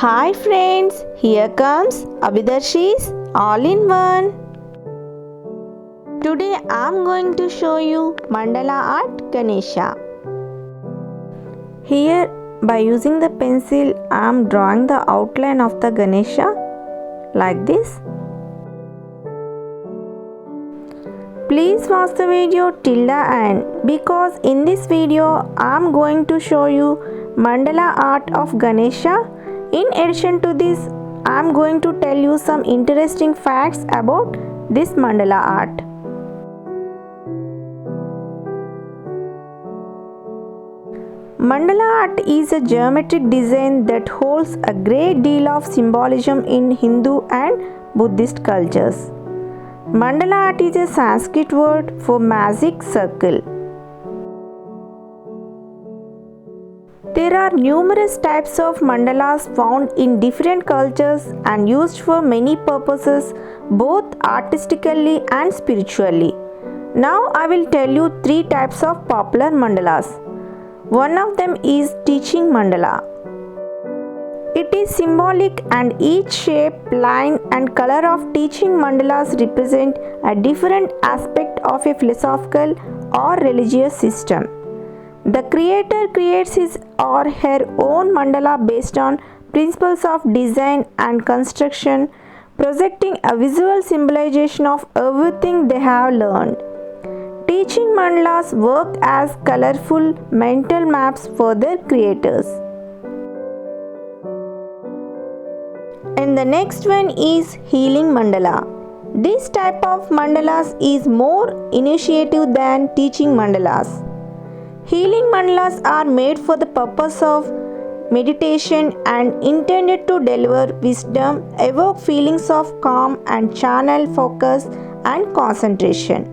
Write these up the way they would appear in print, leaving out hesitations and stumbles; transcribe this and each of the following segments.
Hi friends, here comes Abhidarshi's All-in-One. Today I am going to show you Mandala Art Ganesha. Here by using the pencil I am drawing the outline of the Ganesha like this. Please watch the video till the end because in this video I am going to show you Mandala art of Ganesha. In addition to this, I am going to tell you some interesting facts about this mandala art. Mandala art is a geometric design that holds a great deal of symbolism in Hindu and Buddhist cultures. Mandala art is a Sanskrit word for magic circle. There are numerous types of mandalas found in different cultures and used for many purposes, both artistically and spiritually. Now I will tell you 3 types of popular mandalas. One of them is teaching mandala. It is symbolic and each shape, line and color of teaching mandalas represent a different aspect of a philosophical or religious system. The creator creates his or her own mandala based on principles of design and construction, projecting a visual symbolization of everything they have learned. Teaching mandalas work as colorful mental maps for their creators. And the next one is healing mandala. This type of mandalas is more initiative than teaching mandalas. Healing mandalas are made for the purpose of meditation and intended to deliver wisdom, evoke feelings of calm and channel focus and concentration.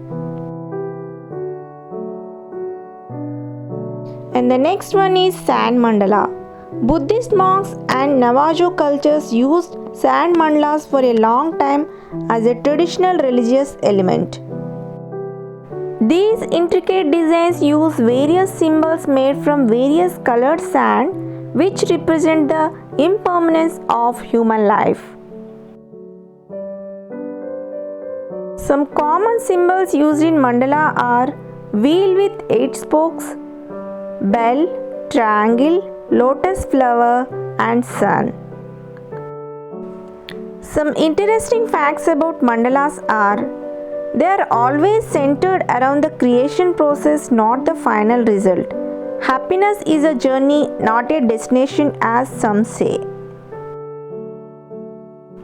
And the next one is sand mandala. Buddhist monks and Navajo cultures used sand mandalas for a long time as a traditional religious element. These intricate designs use various symbols made from various colored sand which represent the impermanence of human life. Some common symbols used in mandala are wheel with 8 spokes, bell, triangle, lotus flower and sun. Some interesting facts about mandalas are they are always centered around the creation process, not the final result. Happiness is a journey, not a destination, as some say.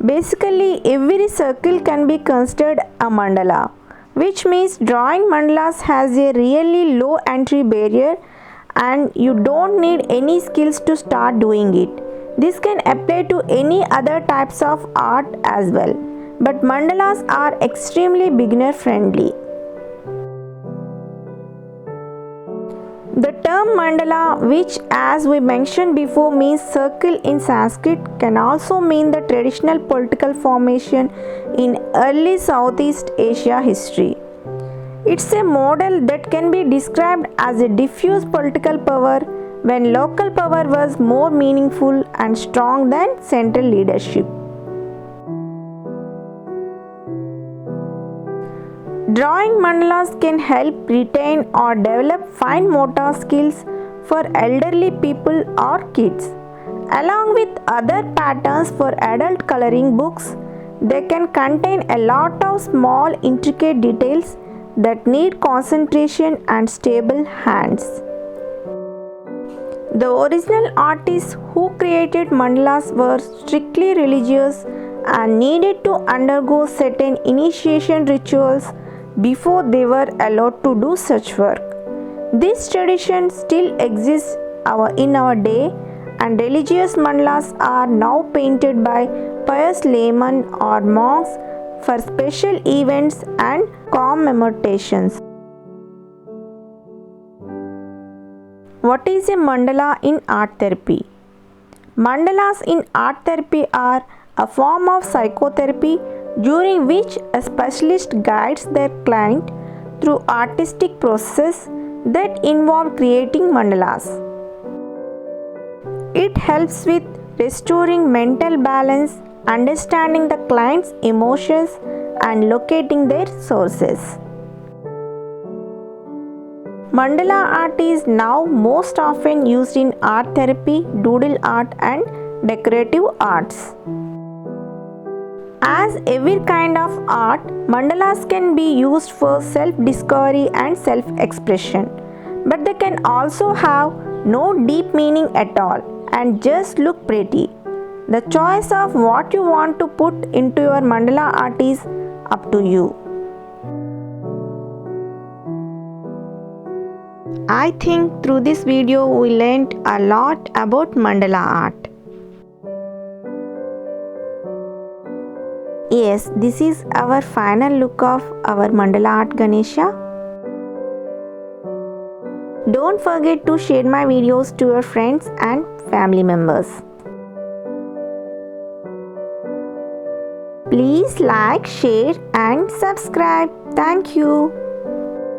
Basically, every circle can be considered a mandala, which means drawing mandalas has a really low entry barrier and you don't need any skills to start doing it. This can apply to any other types of art as well. But mandalas are extremely beginner friendly. The term mandala, which as we mentioned before means circle in Sanskrit, can also mean the traditional political formation in early Southeast Asia history. It's a model that can be described as a diffuse political power when local power was more meaningful and strong than central leadership. Drawing mandalas can help retain or develop fine motor skills for elderly people or kids. Along with other patterns for adult coloring books, they can contain a lot of small intricate details that need concentration and stable hands. The original artists who created mandalas were strictly religious and needed to undergo certain initiation rituals before they were allowed to do such work. This tradition still exists in our day and religious mandalas are now painted by pious laymen or monks for special events and commemorations. What is a mandala in art therapy? Mandalas in art therapy are a form of psychotherapy during which a specialist guides their client through artistic processes that involve creating mandalas. It helps with restoring mental balance, understanding the client's emotions, and locating their sources. Mandala art is now most often used in art therapy, doodle art, and decorative arts. As every kind of art, mandalas can be used for self-discovery and self-expression, but they can also have no deep meaning at all and just look pretty. The choice of what you want to put into your mandala art is up to you. I think through this video we learned a lot about mandala art. Yes, this is our final look of our mandala art Ganesha. Don't forget to share my videos to your friends and family members. Please like, share and subscribe. Thank you.